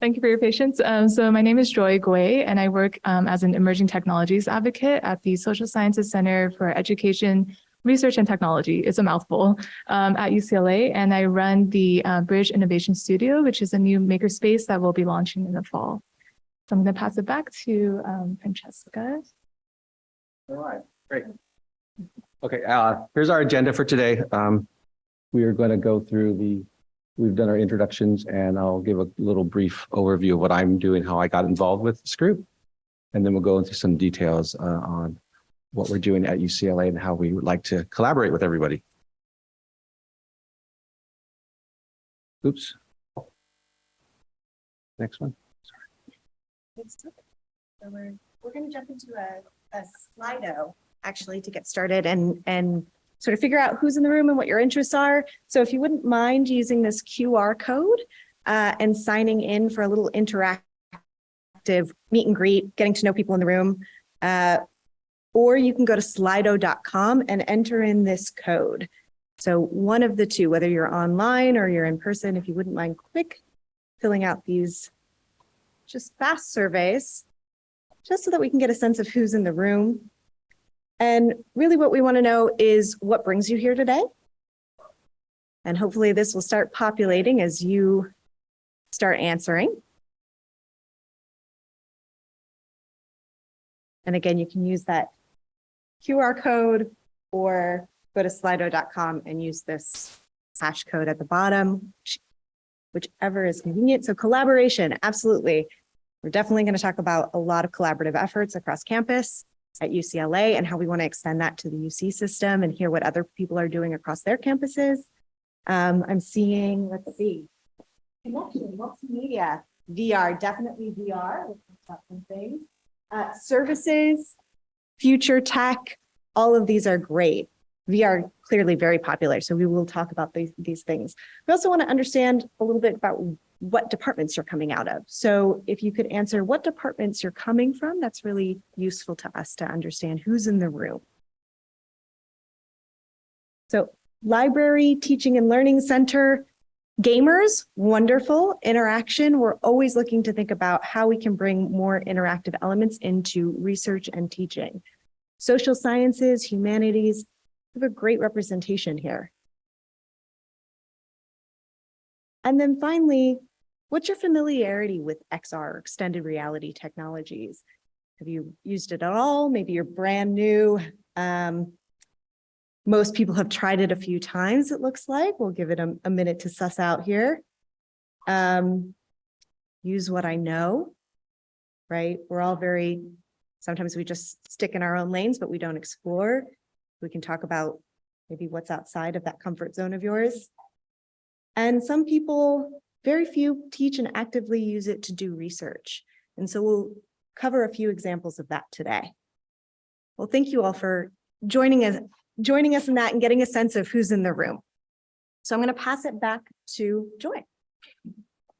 Thank you for your patience. So my name is Joy Gui, and I work as an emerging technologies advocate at the Social Sciences Center for Education, Research, and Technology. It's a mouthful at UCLA, and I run the Bridge Innovation Studio, which is a new makerspace that we'll be launching in the fall. So I'm going to pass it back to Francesca. All right, great. Okay, here's our agenda for today. We are going to go through we've done our introductions, and I'll give a little brief overview of what I'm doing, how I got involved with this group. And then we'll go into some details on what we're doing at UCLA and how we would like to collaborate with everybody. Oops. Next one. Sorry. So we're going to jump into a Slido actually to get started and sort of figure out who's in the room and what your interests are. So if you wouldn't mind using this QR code and signing in for a little interactive meet and greet, getting to know people in the room, or you can go to slido.com and enter in this code. So one of the two, whether you're online or you're in person, if you wouldn't mind quick filling out these just fast surveys, just so that we can get a sense of who's in the room. And really what we want to know is what brings you here today. And hopefully this will start populating as you start answering. And again, you can use that QR code or go to slido.com and use this hash code at the bottom, whichever is convenient. So collaboration, absolutely. We're definitely going to talk about a lot of collaborative efforts across campus at UCLA and how we want to extend that to the UC system and hear what other people are doing across their campuses. I'm seeing, let's see, connection, multimedia, VR, definitely VR. Let's talk about some things. Services, future tech, all of these are great. VR clearly very popular, so we will talk about these things. We also want to understand a little bit about what departments you're coming out of. So if you could answer what departments you're coming from, that's really useful to us to understand who's in the room. So library, teaching and learning center, gamers, wonderful interaction. We're always looking to think about how we can bring more interactive elements into research and teaching. Social sciences, humanities, we have a great representation here. And then finally, what's your familiarity with XR, extended reality technologies? Have you used it at all? Maybe you're brand new. Most people have tried it a few times, it looks like. We'll give it a minute to suss out here. Use what I know, right? We're all sometimes we just stick in our own lanes, but we don't explore. We can talk about maybe what's outside of that comfort zone of yours. And some people, very few, teach and actively use it to do research. And so we'll cover a few examples of that today. Well, thank you all for joining us in that and getting a sense of who's in the room. So I'm going to pass it back to Joy.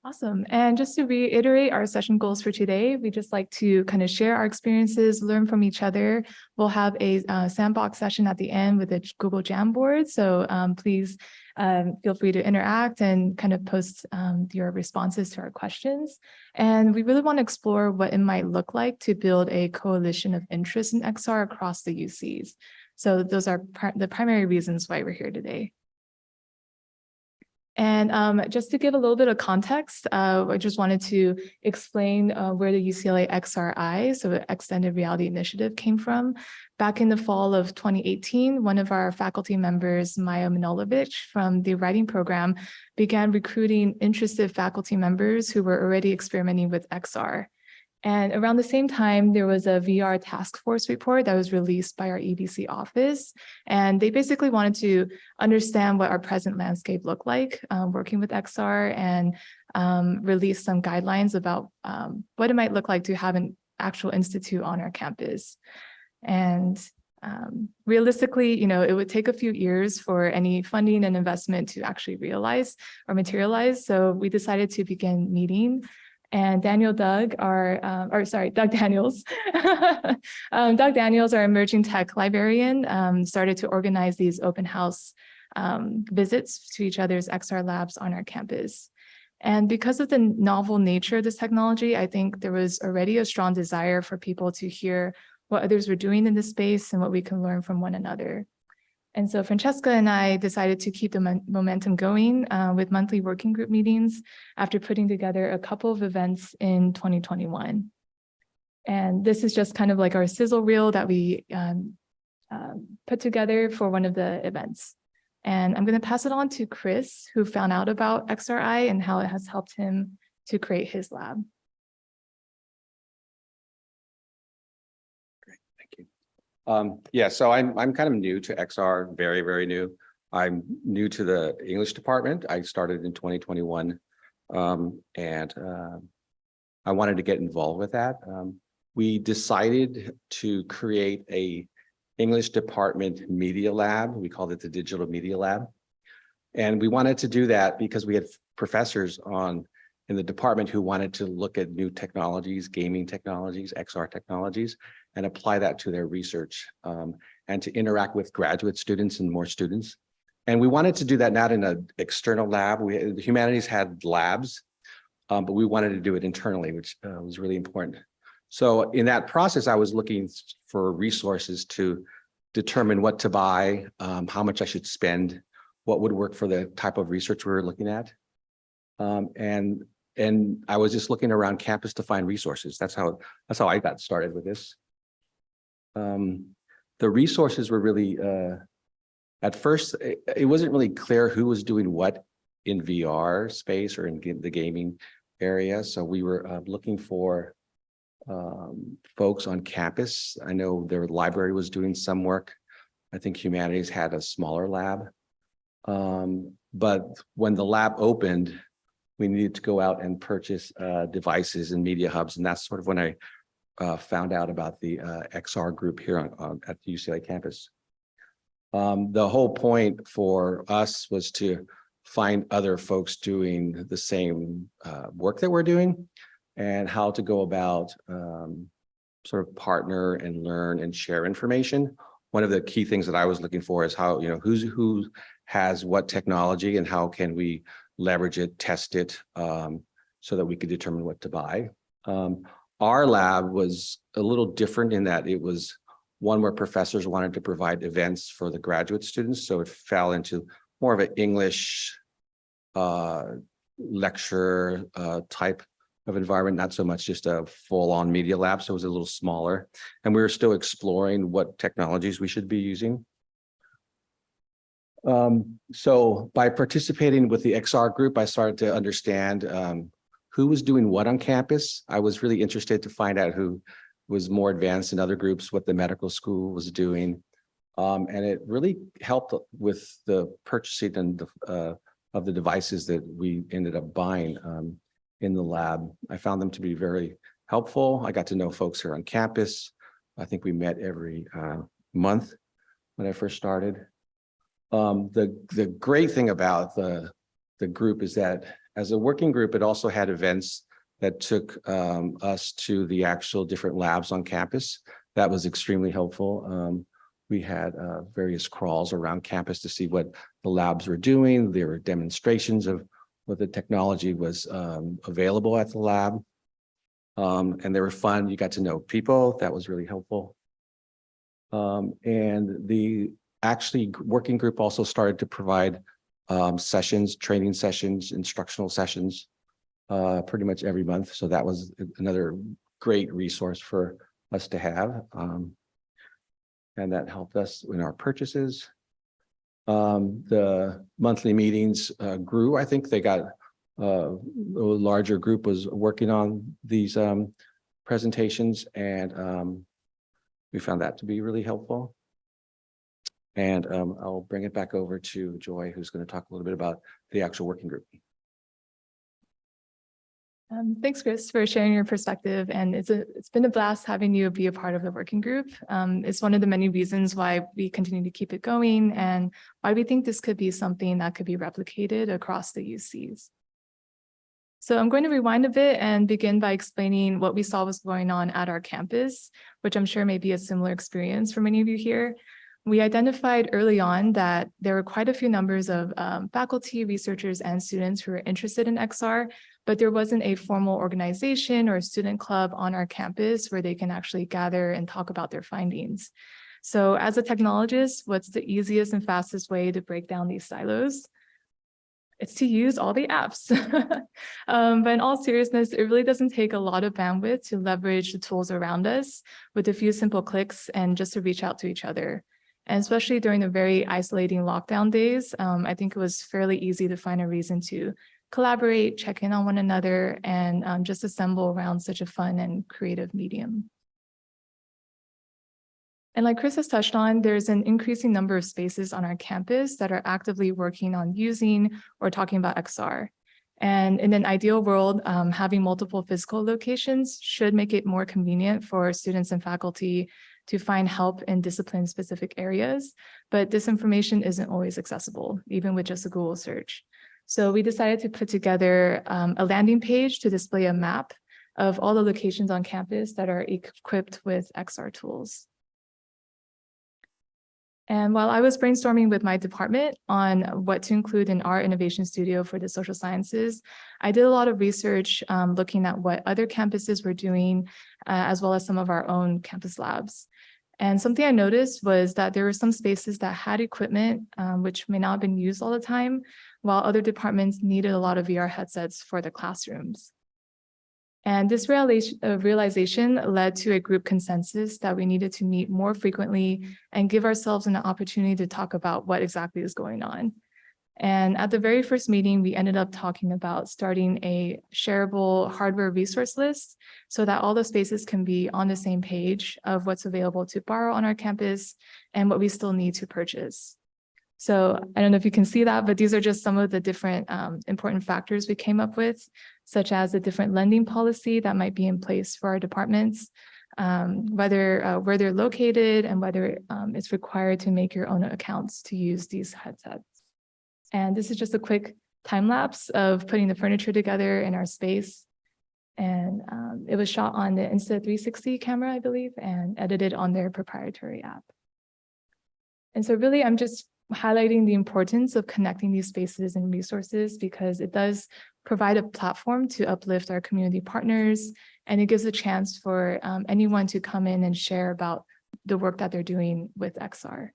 Awesome. And just to reiterate our session goals for today, we just like to kind of share our experiences, learn from each other. We'll have a sandbox session at the end with a Google Jamboard. So please feel free to interact and kind of post your responses to our questions. And we really want to explore what it might look like to build a coalition of interest in XR across the UCs. So those are the primary reasons why we're here today. And just to give a little bit of context, I just wanted to explain where the UCLA XRI, so the Extended Reality Initiative, came from. Back in the fall of 2018, one of our faculty members, Maya Manojlovic from the writing program, began recruiting interested faculty members who were already experimenting with XR. And around the same time, there was a VR task force report that was released by our EDC office. And they basically wanted to understand what our present landscape looked like working with XR and release some guidelines about what it might look like to have an actual institute on our campus. And realistically, it would take a few years for any funding and investment to actually realize or materialize. So we decided to begin meeting. And Doug Daniels, Doug Daniels, our emerging tech librarian, started to organize these open house visits to each other's XR labs on our campus. And because of the novel nature of this technology, I think there was already a strong desire for people to hear what others were doing in this space and what we can learn from one another. And so Francesca and I decided to keep the momentum going with monthly working group meetings after putting together a couple of events in 2021. And this is just kind of like our sizzle reel that we put together for one of the events. And I'm going to pass it on to Chris, who found out about XRI and how it has helped him to create his lab. Great, thank you. Yeah, so I'm kind of new to XR, very, very new. I'm new to the English department. I started in 2021, and I wanted to get involved with that. We decided to create a English department media lab. We called it the Digital Media Lab. And we wanted to do that because we had professors in the department who wanted to look at new technologies, gaming technologies, XR technologies, and apply that to their research and to interact with graduate students and more students. And we wanted to do that not in an external lab. The Humanities had labs, but we wanted to do it internally, which was really important. So in that process, I was looking for resources to determine what to buy, how much I should spend, what would work for the type of research we were looking at. And I was just looking around campus to find resources. That's how I got started with this. The resources were really, at first, it wasn't really clear who was doing what in VR space or in the gaming area. So we were looking for folks on campus. I know their library was doing some work. I think Humanities had a smaller lab. But when the lab opened, we needed to go out and purchase devices and media hubs. And that's sort of when I found out about the XR group here at the UCLA campus. The whole point for us was to find other folks doing the same work that we're doing, and how to go about sort of partner and learn and share information. One of the key things that I was looking for is how, who has what technology and how can we leverage it, test it, so that we could determine what to buy. Our lab was a little different in that it was one where professors wanted to provide events for the graduate students. So it fell into more of an English lecture type of environment, not so much just a full-on media lab. So it was a little smaller, and we were still exploring what technologies we should be using. So by participating with the XR group, I started to understand who was doing what on campus. I was really interested to find out who was more advanced in other groups, what the medical school was doing. And it really helped with the purchasing and of the devices that we ended up buying in the lab. I found them to be very helpful. I got to know folks here on campus. I think we met every month when I first started. The great thing about the group is that as a working group, it also had events that took us to the actual different labs on campus. That was extremely helpful. We had various crawls around campus to see what the labs were doing. There were demonstrations of what the technology was available at the lab. And they were fun. You got to know people. That was really helpful. And the actually working group also started to provide sessions, training sessions, instructional sessions, pretty much every month. So that was another great resource for us to have. And that helped us in our purchases. The monthly meetings grew. I think they got a larger group was working on these presentations, and we found that to be really helpful. And I'll bring it back over to Joy, who's going to talk a little bit about the actual working group. Thanks, Chris, for sharing your perspective. And it's been a blast having you be a part of the working group. It's one of the many reasons why we continue to keep it going and why we think this could be something that could be replicated across the UCs. So I'm going to rewind a bit and begin by explaining what we saw was going on at our campus, which I'm sure may be a similar experience for many of you here. we identified early on that there were quite a few numbers of faculty, researchers, and students who were interested in XR, but there wasn't a formal organization or student club on our campus where they can actually gather and talk about their findings. So as a technologist, what's the easiest and fastest way to break down these silos? It's to use all the apps. But in all seriousness, it really doesn't take a lot of bandwidth to leverage the tools around us with a few simple clicks and just to reach out to each other. And especially during the very isolating lockdown days, I think it was fairly easy to find a reason to collaborate, check in on one another, and just assemble around such a fun and creative medium. And like Chris has touched on, there's an increasing number of spaces on our campus that are actively working on using or talking about XR. And in an ideal world, having multiple physical locations should make it more convenient for students and faculty to find help in discipline-specific areas, but this information isn't always accessible, even with just a Google search. So we decided to put together a landing page to display a map of all the locations on campus that are equipped with XR tools. And while I was brainstorming with my department on what to include in our innovation studio for the social sciences, I did a lot of research looking at what other campuses were doing, as well as some of our own campus labs. And something I noticed was that there were some spaces that had equipment, which may not have been used all the time, while other departments needed a lot of VR headsets for the classrooms. And this realization led to a group consensus that we needed to meet more frequently and give ourselves an opportunity to talk about what exactly is going on. And at the very first meeting, we ended up talking about starting a shareable hardware resource list so that all the spaces can be on the same page of what's available to borrow on our campus and what we still need to purchase. So I don't know if you can see that, but these are just some of the different important factors we came up with, such as a different lending policy that might be in place for our departments, whether where they're located and whether it's required to make your own accounts to use these headsets. And this is just a quick time lapse of putting the furniture together in our space. And it was shot on the Insta360 camera, I believe, and edited on their proprietary app. And so really, I'm just highlighting the importance of connecting these spaces and resources because it does provide a platform to uplift our community partners, and it gives a chance for anyone to come in and share about the work that they're doing with XR.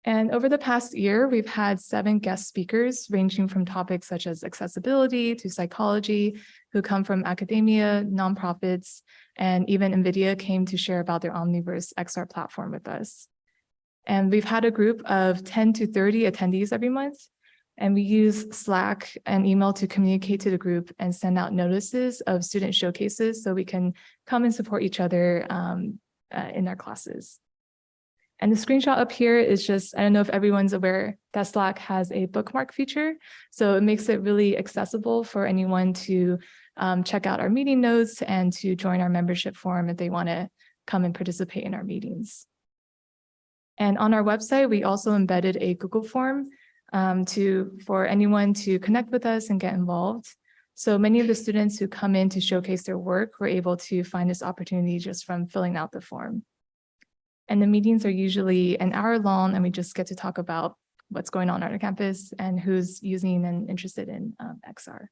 And over the past year, we've had 7 guest speakers ranging from topics such as accessibility to psychology, who come from academia, nonprofits, and even NVIDIA came to share about their Omniverse XR platform with us. And we've had a group of 10 to 30 attendees every month, and we use Slack and email to communicate to the group and send out notices of student showcases so we can come and support each other in our classes. And the screenshot up here is just, I don't know if everyone's aware that Slack has a bookmark feature. So it makes it really accessible for anyone to check out our meeting notes and to join our membership forum if they want to come and participate in our meetings. And on our website, we also embedded a Google form for anyone to connect with us and get involved. So many of the students who come in to showcase their work were able to find this opportunity just from filling out the form. And the meetings are usually an hour long, and we just get to talk about what's going on our campus and who's using and interested in XR.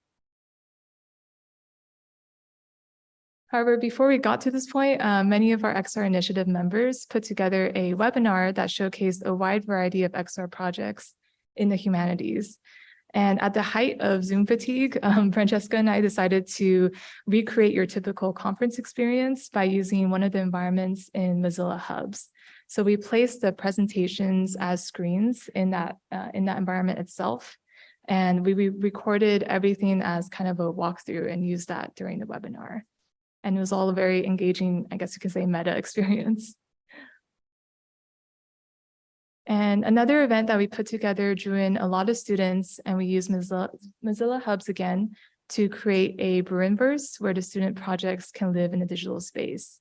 However, before we got to this point, many of our XR initiative members put together a webinar that showcased a wide variety of XR projects in the humanities. And at the height of Zoom fatigue, Francesca and I decided to recreate your typical conference experience by using one of the environments in Mozilla Hubs. So we placed the presentations as screens in that environment itself. And we recorded everything as kind of a walkthrough and used that during the webinar. And it was all a very engaging, I guess you could say, meta experience. And another event that we put together drew in a lot of students, and we used Mozilla Hubs again to create a Bruinverse where the student projects can live in a digital space.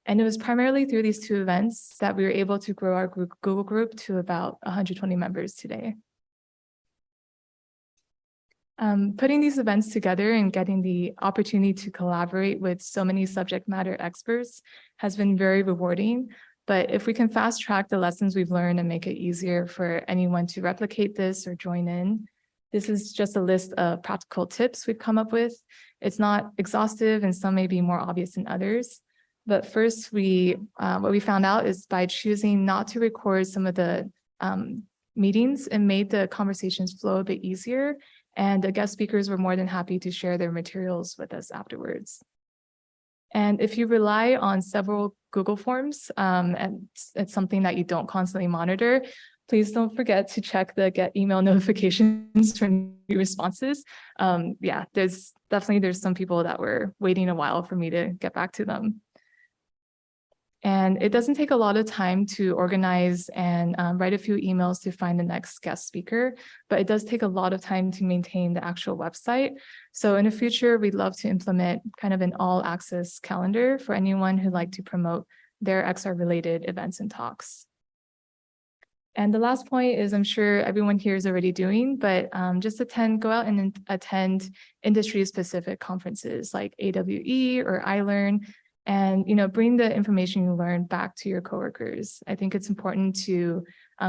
And it was primarily through these 2 events that we were able to grow our Google group to about 120 members today. Putting these events together and getting the opportunity to collaborate with so many subject matter experts has been very rewarding. But if we can fast track the lessons we've learned and make it easier for anyone to replicate this or join in, this is just a list of practical tips we've come up with. It's not exhaustive and some may be more obvious than others. But first, what we found out is by choosing not to record some of the meetings, it made the conversations flow a bit easier. And the guest speakers were more than happy to share their materials with us afterwards. And if you rely on several Google Forms, and it's something that you don't constantly monitor, please don't forget to check the get email notifications for new responses. Yeah, there's some people that were waiting a while for me to get back to them. And it doesn't take a lot of time to organize and write a few emails to find the next guest speaker, but it does take a lot of time to maintain the actual website. So in the future, we'd love to implement kind of an all access calendar for anyone who'd like to promote their XR related events and talks. And the last point is I'm sure everyone here is already doing, but just go out and attend industry specific conferences like AWE or iLearn. And bring the information you learned back to your coworkers. I think it's important to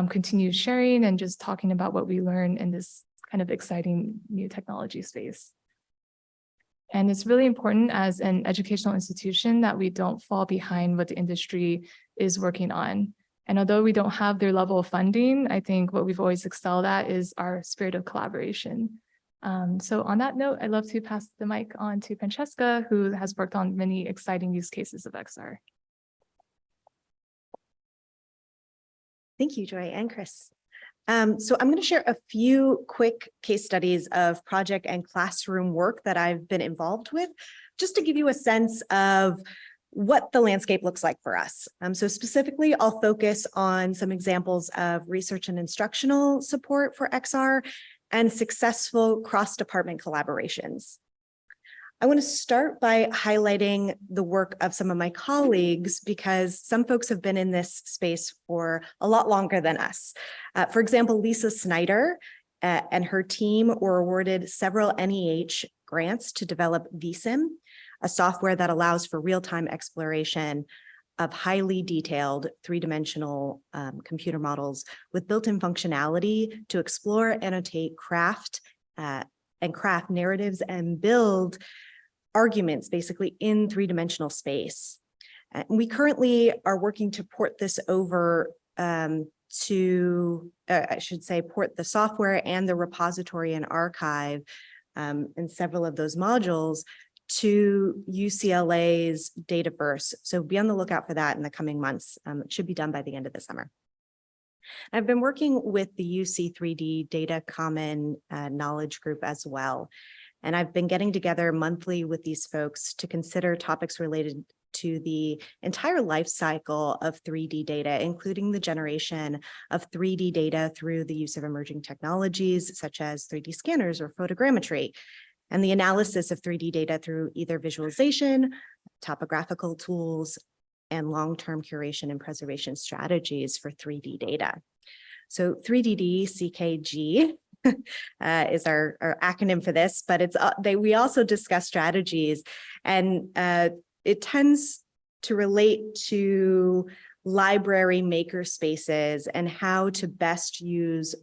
continue sharing and just talking about what we learn in this kind of exciting new technology space. And it's really important as an educational institution that we don't fall behind what the industry is working on. And although we don't have their level of funding, I think what we've always excelled at is our spirit of collaboration. So on that note, I'd love to pass the mic on to Francesca, who has worked on many exciting use cases of XR. Thank you, Joy and Chris. So I'm going to share a few quick case studies of project and classroom work that I've been involved with, just to give you a sense of what the landscape looks like for us. So specifically, I'll focus on some examples of research and instructional support for XR and successful cross-department collaborations. I want to start by highlighting the work of some of my colleagues because some folks have been in this space for a lot longer than us. For example, Lisa Snyder and her team were awarded several NEH grants to develop VSIM, a software that allows for real-time exploration of highly detailed three-dimensional computer models with built-in functionality to explore, annotate, craft narratives and build arguments basically in three-dimensional space. We currently are working to port this over port the software and the repository and archive and several of those modules to UCLA's Dataverse. So be on the lookout for that in the coming months. It should be done by the end of the summer. I've been working with the UC3D Data Common Knowledge Group as well. And I've been getting together monthly with these folks to consider topics related to the entire life cycle of 3D data, including the generation of 3D data through the use of emerging technologies such as 3D scanners or photogrammetry, and the analysis of 3D data through either visualization, topographical tools, and long-term curation and preservation strategies for 3D data. So 3DD CKG is our acronym for this, but we also discuss strategies, and it tends to relate to library maker spaces and how to best use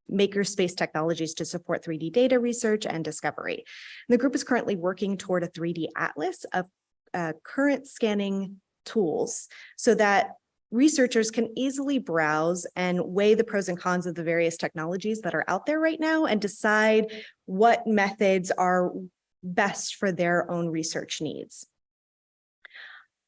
makerspace technologies to support 3D data research and discovery. The group is currently working toward a 3D atlas of current scanning tools so that researchers can easily browse and weigh the pros and cons of the various technologies that are out there right now and decide what methods are best for their own research needs.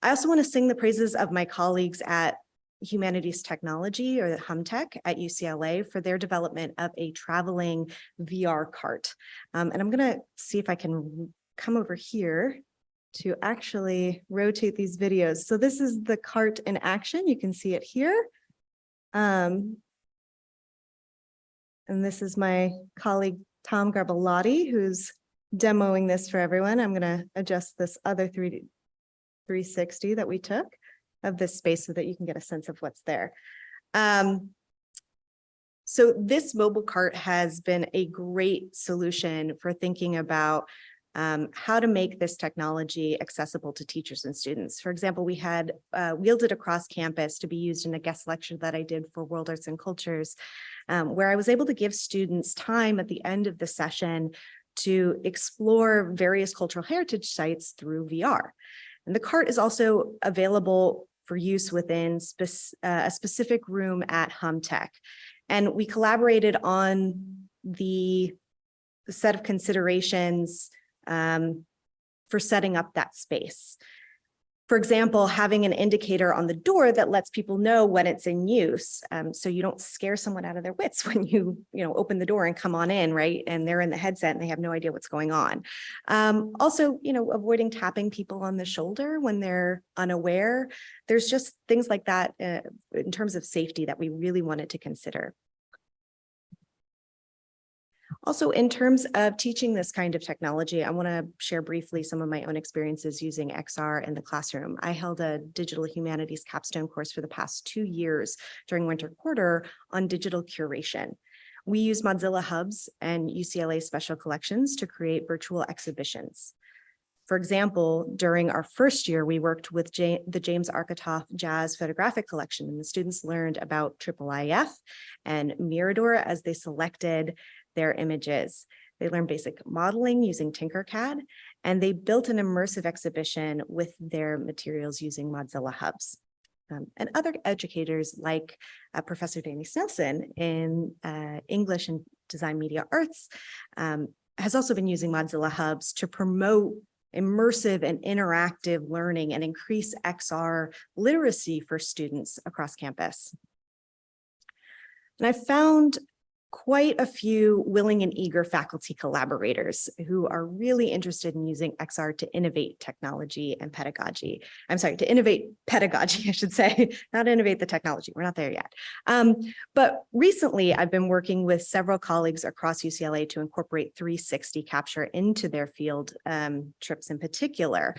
I also want to sing the praises of my colleagues at Humanities Technology, or HumTech at UCLA, for their development of a traveling VR cart. And I'm going to see if I can come over here to actually rotate these videos. So this is the cart in action. You can see it here. And this is my colleague, Tom Garbalotti, who's demoing this for everyone. I'm going to adjust this other 360 that we took of this space so that you can get a sense of what's there. So this mobile cart has been a great solution for thinking about how to make this technology accessible to teachers and students. For example, we had wheeled it across campus to be used in a guest lecture that I did for World Arts and Cultures, where I was able to give students time at the end of the session to explore various cultural heritage sites through VR. And the cart is also available for use within a specific room at HumTech. And we collaborated on the set of considerations for setting up that space. For example, having an indicator on the door that lets people know when it's in use, so you don't scare someone out of their wits when you open the door and come on in, right? And they're in the headset and they have no idea what's going on. Also, avoiding tapping people on the shoulder when they're unaware. There's just things like that in terms of safety that we really wanted to consider. Also, in terms of teaching this kind of technology, I want to share briefly some of my own experiences using XR in the classroom. I held a digital humanities capstone course for the past 2 years during winter quarter on digital curation. We use Mozilla Hubs and UCLA special collections to create virtual exhibitions. For example, during our first year, we worked with the James Arcatoff Jazz Photographic Collection, and the students learned about IIIF and Mirador as they selected their images. They learned basic modeling using Tinkercad, and they built an immersive exhibition with their materials using Mozilla Hubs. And other educators like Professor Danny Snelson in English and Design Media Arts has also been using Mozilla Hubs to promote immersive and interactive learning and increase XR literacy for students across campus. And I found quite a few willing and eager faculty collaborators who are really interested in using XR to innovate technology and pedagogy. I'm sorry, to innovate pedagogy, I should say, not innovate the technology. We're not there yet. But recently, I've been working with several colleagues across UCLA to incorporate 360 capture into their field trips in particular,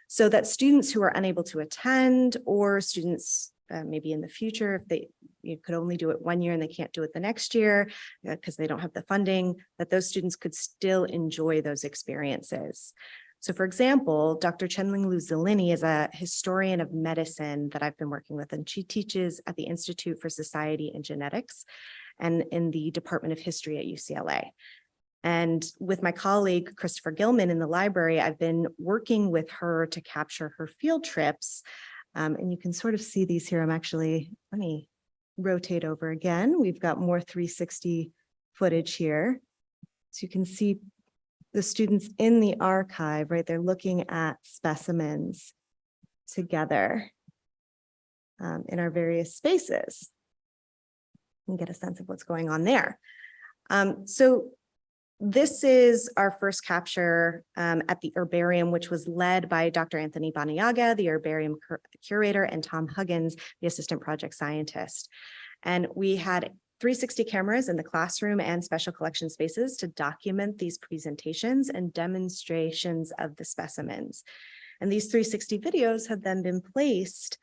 so that students who are unable to attend, or students maybe in the future, if they could only do it 1 year and they can't do it the next year because they don't have the funding, that those students could still enjoy those experiences. So for example, Dr. Chenling-Lu Zelini is a historian of medicine that I've been working with, and she teaches at the Institute for Society and Genetics and in the Department of History at UCLA. And with my colleague, Christopher Gilman in the library, I've been working with her to capture her field trips. And you can sort of see these here. Let me rotate over again. We've got more 360 footage here. So you can see the students in the archive, right? They're looking at specimens together in our various spaces and get a sense of what's going on there. So this is our first capture at the herbarium, which was led by Dr. Anthony Baniaga, the herbarium curator, and Tom Huggins, the assistant project scientist. And we had 360 cameras in the classroom and special collection spaces to document these presentations and demonstrations of the specimens. And these 360 videos have then been placed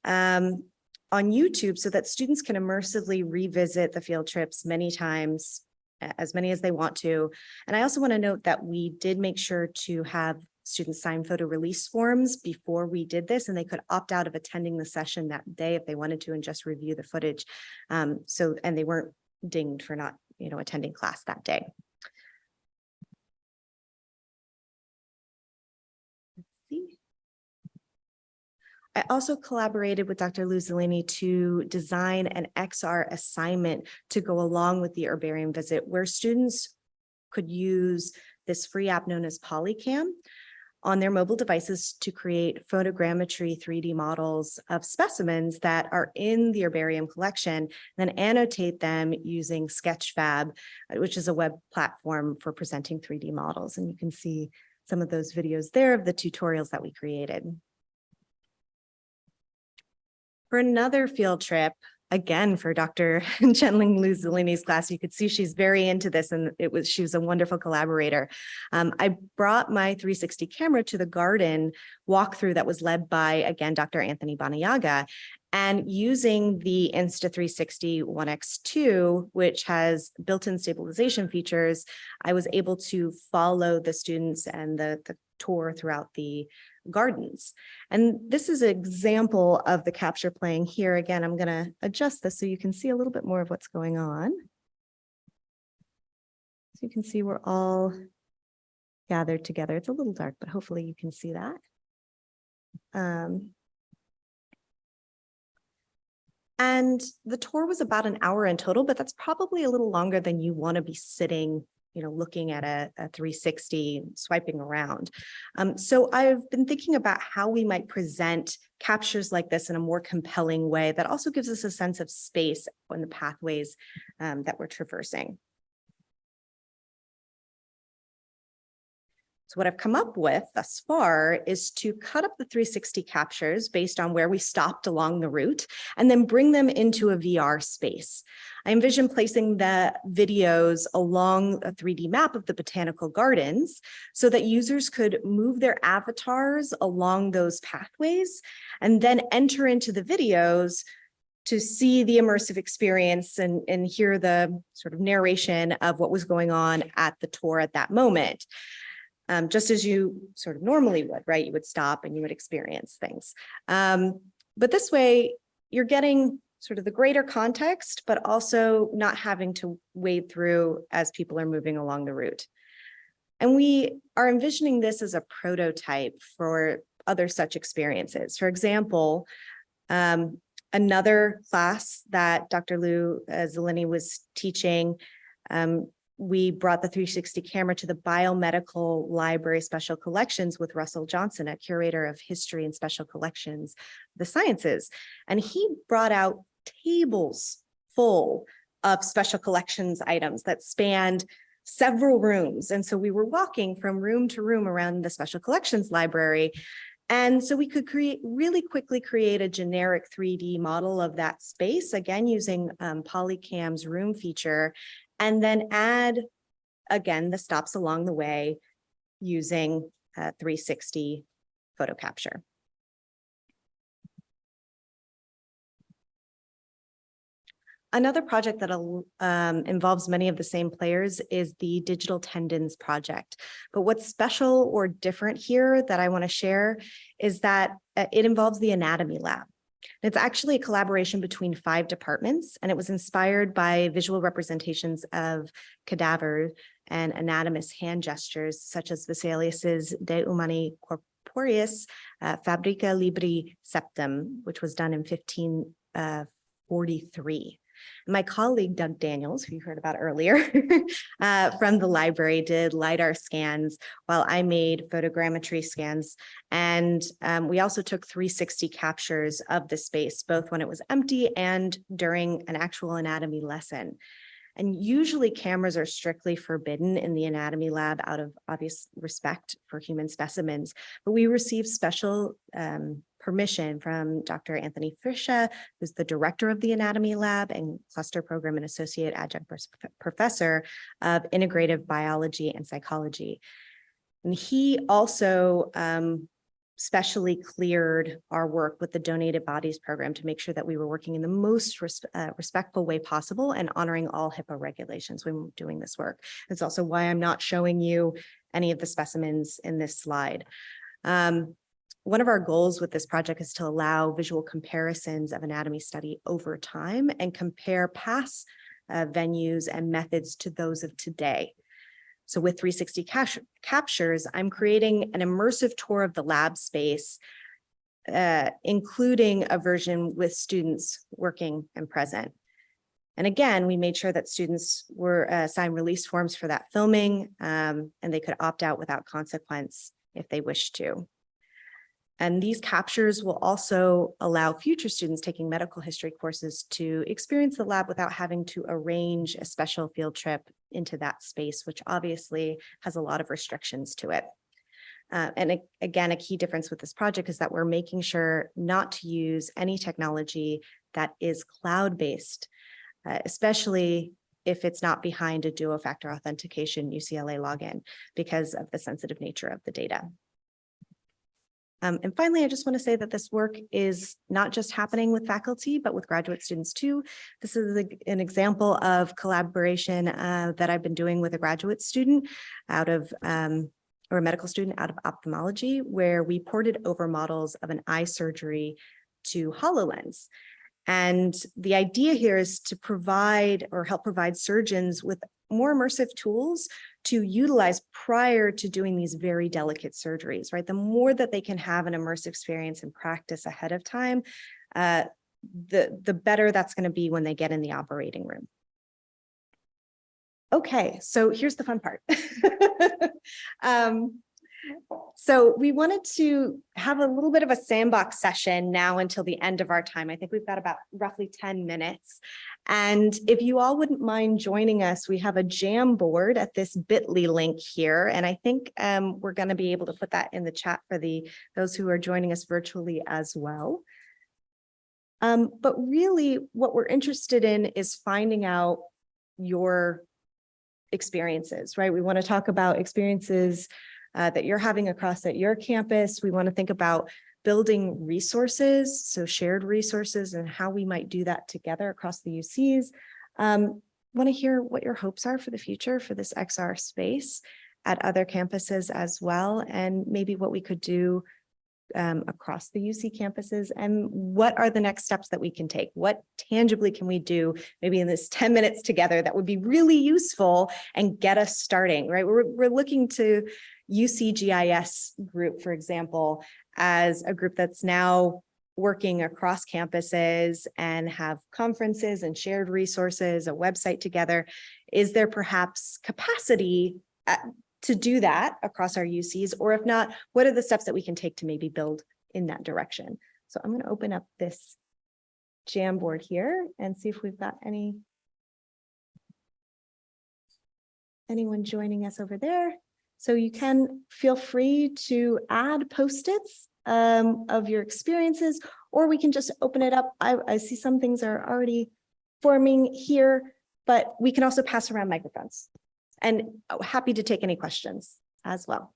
on YouTube so that students can immersively revisit the field trips many times, as many as they want to. And I also want to note that we did make sure to have students sign photo release forms before we did this, and they could opt out of attending the session that day if they wanted to and just review the footage. And they weren't dinged for not, attending class that day. Let's see. I also collaborated with Dr. Luzolini to design an XR assignment to go along with the herbarium visit, where students could use this free app known as Polycam on their mobile devices to create photogrammetry 3D models of specimens that are in the herbarium collection, then annotate them using Sketchfab, which is a web platform for presenting 3D models. And you can see some of those videos there of the tutorials that we created. For another field trip, again, for Dr. Chenling Lu Zellini's class, you could see she's very into this, and she was a wonderful collaborator. I brought my 360 camera to the garden walkthrough that was led by, again, Dr. Anthony Banayaga, and using the Insta360 1x2, which has built-in stabilization features, I was able to follow the students and the tour throughout the gardens. And this is an example of the capture playing here. Again, I'm going to adjust this so you can see a little bit more of what's going on. So you can see we're all gathered together. It's a little dark, but hopefully you can see that. And the tour was about an hour in total, but that's probably a little longer than you want to be sitting, looking at a 360, swiping around. So I've been thinking about how we might present captures like this in a more compelling way that also gives us a sense of space on the pathways that we're traversing. So what I've come up with thus far is to cut up the 360 captures based on where we stopped along the route and then bring them into a VR space. I envision placing the videos along a 3D map of the botanical gardens so that users could move their avatars along those pathways and then enter into the videos to see the immersive experience and hear the sort of narration of what was going on at the tour at that moment. Just as you sort of normally would, right? You would stop and you would experience things. But this way, you're getting sort of the greater context, but also not having to wade through as people are moving along the route. And we are envisioning this as a prototype for other such experiences. For example, another class that Dr. Lu Zellini was teaching, we brought the 360 camera to the Biomedical Library Special Collections with Russell Johnson, a curator of history and special collections, the sciences. And he brought out tables full of special collections items that spanned several rooms. And so we were walking from room to room around the special collections library. And so we could really quickly create a generic 3D model of that space, again, using Polycam's room feature, and then add, again, the stops along the way using 360 photo capture. Another project that involves many of the same players is the Digital Tendons project. But what's special or different here that I want to share is that it involves the anatomy lab. It's actually a collaboration between 5 departments, and it was inspired by visual representations of cadavers and anatomous hand gestures, such as Vesalius's De Humani Corporeis Fabrica Libri Septem, which was done in 1543. My colleague, Doug Daniels, who you heard about earlier from the library, did LiDAR scans while I made photogrammetry scans. And we also took 360 captures of the space, both when it was empty and during an actual anatomy lesson. And usually cameras are strictly forbidden in the anatomy lab out of obvious respect for human specimens, but we received special permission from Dr. Anthony Fischer, who's the director of the anatomy lab and cluster program and associate adjunct professor of integrative biology and psychology. And he also specially cleared our work with the donated bodies program to make sure that we were working in the most respectful way possible and honoring all HIPAA regulations when we're doing this work. It's also why I'm not showing you any of the specimens in this slide. One of our goals with this project is to allow visual comparisons of anatomy study over time and compare past venues and methods to those of today. So with 360 captures, I'm creating an immersive tour of the lab space, including a version with students working and present. And again, we made sure that students were assigned release forms for that filming, and they could opt out without consequence if they wish to. And these captures will also allow future students taking medical history courses to experience the lab without having to arrange a special field trip into that space, which obviously has a lot of restrictions to it. Again, a key difference with this project is that we're making sure not to use any technology that is cloud-based, especially if it's not behind a dual-factor authentication UCLA login because of the sensitive nature of the data. And finally, I just want to say that this work is not just happening with faculty, but with graduate students too. This is an example of collaboration that I've been doing with a graduate student or a medical student out of ophthalmology, where we ported over models of an eye surgery to HoloLens. And the idea here is to provide or help provide surgeons with more immersive tools to utilize prior to doing these very delicate surgeries, right? The more that they can have an immersive experience and practice ahead of time, the better that's going to be when they get in the operating room. Okay, so here's the fun part. So we wanted to have a little bit of a sandbox session now until the end of our time. I think we've got about roughly 10 minutes. And if you all wouldn't mind joining us, we have a Jamboard at this bit.ly link here. And I think we're going to be able to put that in the chat for those who are joining us virtually as well. But really what we're interested in is finding out your experiences, right? We want to talk about experiences that you're having across at your campus. We want to think about building resources, so shared resources, and how we might do that together across the UCs. Want to hear what your hopes are for the future for this XR space at other campuses as well, and maybe what we could do across the UC campuses, and what are the next steps that we can take? What tangibly can we do maybe in this 10 minutes together that would be really useful and get us starting, right? We're looking to UC GIS group, for example, as a group that's now working across campuses and have conferences and shared resources, a website together. Is there perhaps capacity to do that across our UCs? Or if not, what are the steps that we can take to maybe build in that direction? So I'm going to open up this Jamboard here and see if we've got anyone joining us over there. So you can feel free to add post-its of your experiences, or we can just open it up. I see some things are already forming here, but we can also pass around microphones. And happy to take any questions as well.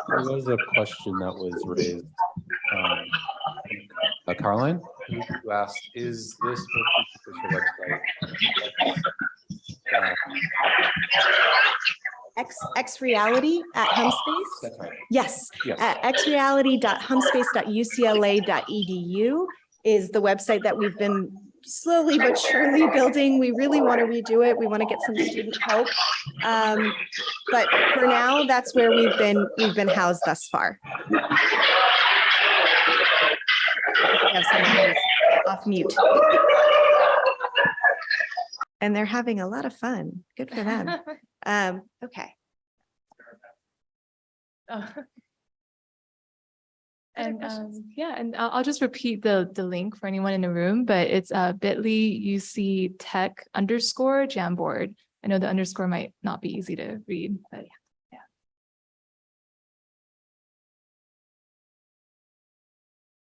There was a question that was raised. Caroline, who asked, is this official website? Xreality at Humspace? That's right. Yes, Yes. xreality.humspace.ucla.edu is the website that we've been slowly but surely building. We really want to redo it. We want to get some student help. But for now, that's where we've been housed thus far. We have someone who's off mute. And they're having a lot of fun. Good for them. Okay. And yeah, and I'll just repeat the link for anyone in the room, but it's bit.ly UC Tech _ Jamboard. I know the underscore might not be easy to read, but yeah.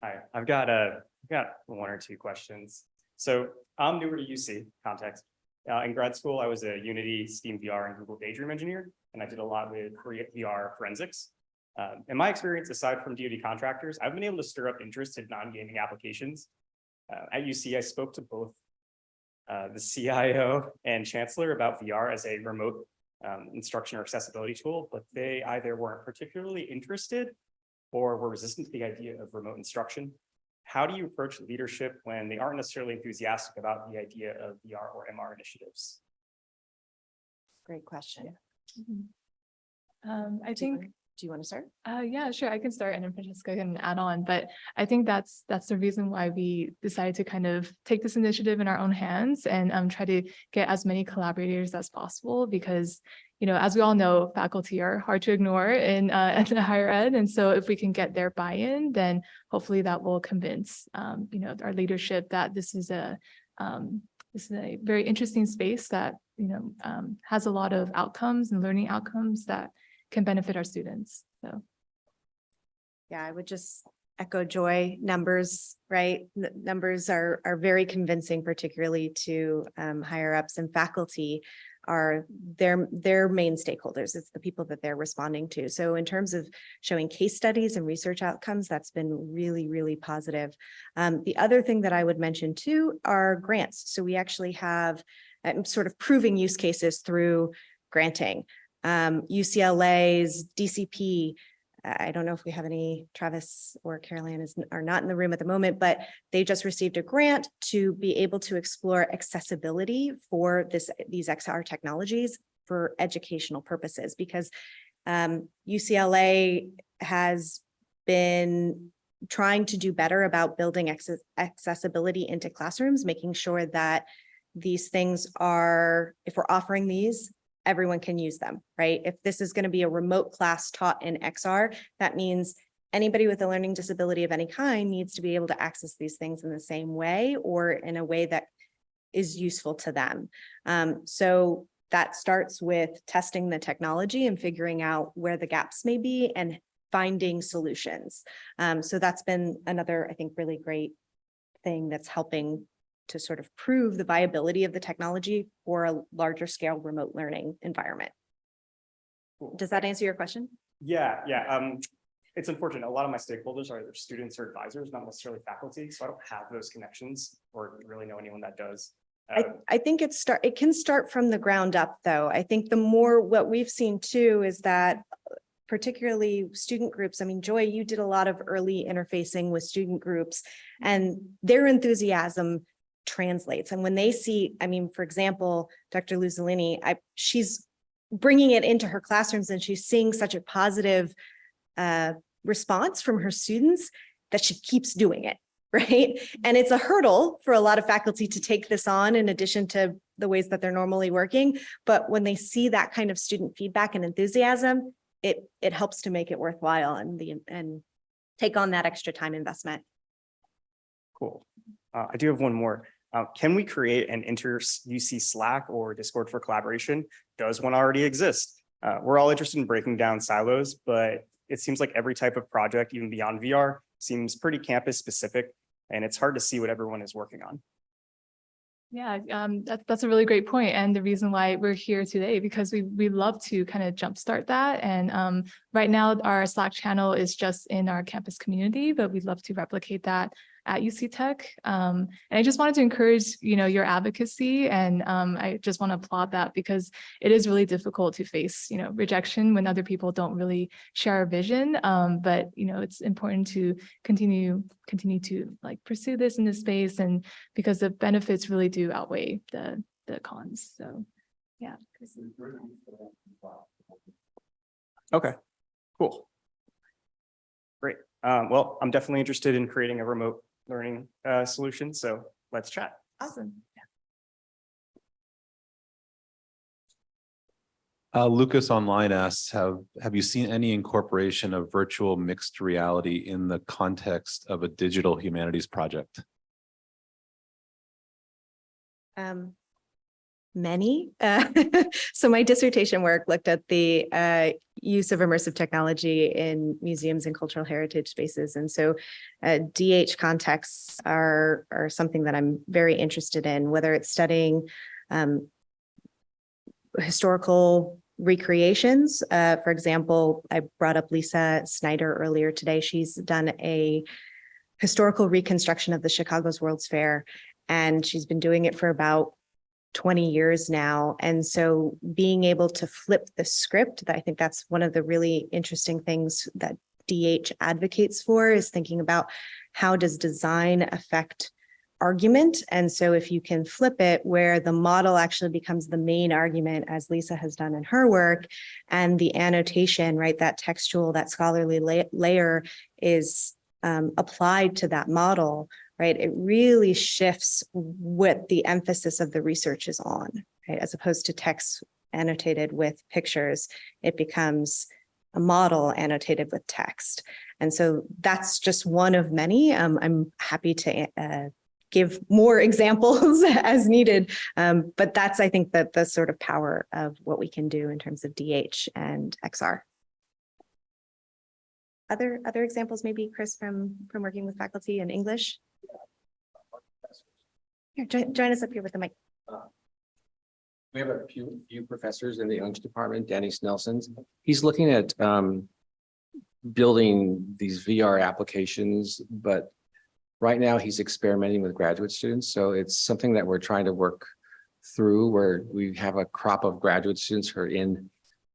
Hi, I've got one or two questions. So I'm newer to UC context. In grad school, I was a Unity, Steam VR, and Google Daydream engineer, and I did a lot with VR forensics. In my experience, aside from DoD contractors, I've been able to stir up interest in non-gaming applications. At UC, I spoke to both the CIO and chancellor about VR as a remote instruction or accessibility tool, but they either weren't particularly interested or were resistant to the idea of remote instruction. How do you approach leadership when they aren't necessarily enthusiastic about the idea of VR or MR initiatives? Great question. I think. Do you want to start? Yeah, sure. I can start and then Francesca can add on, but I think that's the reason why we decided to kind of take this initiative in our own hands and try to get as many collaborators as possible, because, you know, as we all know, faculty are hard to ignore in higher ed. And so if we can get their buy-in, then hopefully that will convince, you know, our leadership that this is a this is a very interesting space that, has a lot of outcomes and learning outcomes that can benefit our students. So. Yeah, I would just echo Joy. Numbers, right? Numbers are very convincing, particularly to higher ups, and faculty are their main stakeholders. It's the people that they're responding to. So in terms of showing case studies and research outcomes, that's been really, really positive. The other thing that I would mention too are grants. So we actually have sort of proving use cases through granting. UCLA's DCP, I don't know if we have any, Travis or Caroline are not in the room at the moment, but they just received a grant to be able to explore accessibility for these XR technologies for educational purposes, because UCLA has been trying to do better about building accessibility into classrooms, making sure that these things are, if we're offering these, everyone can use them, right? If this is going to be a remote class taught in XR, that means anybody with a learning disability of any kind needs to be able to access these things in the same way or in a way that is useful to them. So that starts with testing the technology and figuring out where the gaps may be and finding solutions. So that's been another, I think, really great thing that's helping to sort of prove the viability of the technology for a larger scale remote learning environment. Does that answer your question? Yeah. It's unfortunate. A lot of my stakeholders are either students or advisors, not necessarily faculty. So I don't have those connections or really know anyone that does. I think it can start from the ground up, though. I think the more what we've seen too is that particularly student groups. I mean, Joy, you did a lot of early interfacing with student groups, and their enthusiasm translates. And when they see, I mean, for example, Dr. Luzolini, she's bringing it into her classrooms and she's seeing such a positive response from her students that she keeps doing it, right? And it's a hurdle for a lot of faculty to take this on in addition to the ways that they're normally working. But when they see that kind of student feedback and enthusiasm, it helps to make it worthwhile and take on that extra time investment. Cool. I do have one more. Can we create an inter-UC Slack or Discord for collaboration? Does one already exist? We're all interested in breaking down silos, but it seems like every type of project, even beyond VR, seems pretty campus specific, and it's hard to see what everyone is working on. Yeah, that's a really great point, and the reason why we're here today, because we love to kind of jumpstart that. And right now our Slack channel is just in our campus community, but we'd love to replicate that at UC Tech. And I just wanted to encourage, your advocacy, and I just want to applaud that, because it is really difficult to face, rejection when other people don't really share our vision. But it's important to continue to pursue this in this space, and because the benefits really do outweigh the cons. So yeah. Okay, cool. Great. Well, I'm definitely interested in creating a remote learning solution. So let's chat. Awesome. Lucas online asks, have you seen any incorporation of virtual mixed reality in the context of a digital humanities project? Many. So my dissertation work looked at the use of immersive technology in museums and cultural heritage spaces. And so DH contexts are something that I'm very interested in, whether it's studying historical recreations. For example, I brought up Lisa Snyder earlier today. She's done a historical reconstruction of the Chicago's World's Fair, and she's been doing it for about 20 years now. And so being able to flip the script, I think that's one of the really interesting things that DH advocates for, is thinking about how does design affect argument. And so if you can flip it where the model actually becomes the main argument, as Lisa has done in her work, and the annotation, right, that textual, that scholarly layer is applied to that model, right, it really shifts what the emphasis of the research is on, right? As opposed to text annotated with pictures, it becomes a model annotated with text. And so that's just one of many. I'm happy to give more examples as needed. But that's, I think, that the sort of power of what we can do in terms of DH and XR. Other examples, maybe Chris, from working with faculty in English. Here, join us up here with the mic. We have a few professors in the English department, Danny Snelson's. He's looking at building these VR applications, but right now he's experimenting with graduate students. So it's something that we're trying to work through, where we have a crop of graduate students who are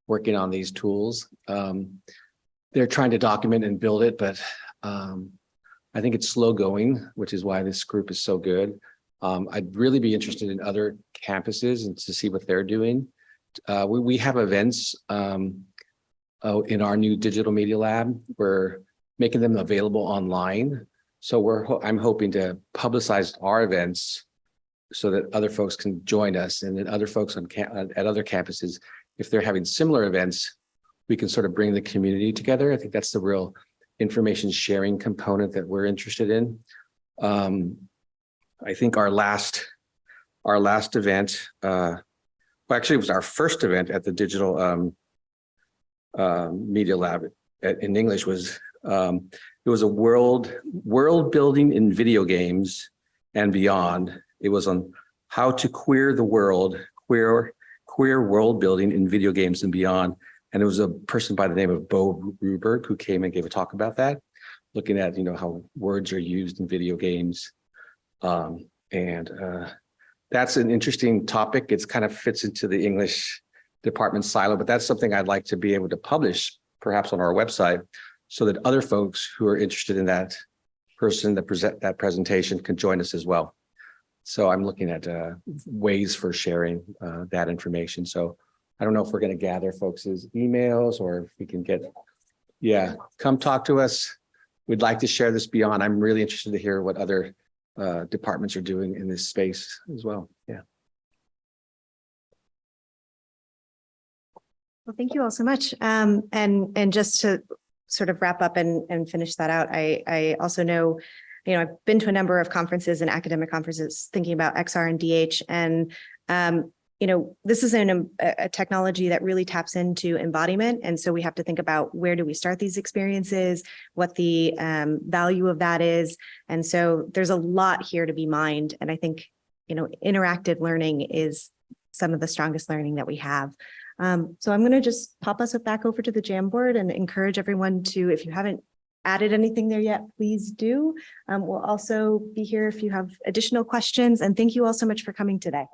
working on these tools. They're trying to document and build it, but I think it's slow going, which is why this group is so good. I'd really be interested in other campuses and to see what they're doing. We have events in our new digital media lab. We're making them available online. So I'm hoping to publicize our events so that other folks can join us, and then other folks at other campuses, if they're having similar events, we can sort of bring the community together. I think that's the real information sharing component that we're interested in. I think our last event, well, actually it was our first event at the digital media lab in English was, it was a world building in video games and beyond. It was on how to queer the world, queer world building in video games and beyond. And it was a person by the name of Bo Ruberg who came and gave a talk about that, looking at, how words are used in video games. That's an interesting topic. It's kind of fits into the English department silo, but that's something I'd like to be able to publish perhaps on our website so that other folks who are interested in that person that present that presentation can join us as well. So I'm looking at ways for sharing that information. So I don't know if we're going to gather folks' emails or if we can come talk to us. We'd like to share this beyond. I'm really interested to hear what other departments are doing in this space as well. Yeah. Well, thank you all so much. And just to sort of wrap up and finish that out, I also know, I've been to a number of conferences and academic conferences thinking about XR and DH, and this is a technology that really taps into embodiment. And so we have to think about, where do we start these experiences, what the value of that is. And so there's a lot here to be mined. And I think, interactive learning is some of the strongest learning that we have. So I'm going to just pop us back over to the Jamboard and encourage everyone to, if you haven't added anything there yet, please do. We'll also be here if you have additional questions. And thank you all so much for coming today.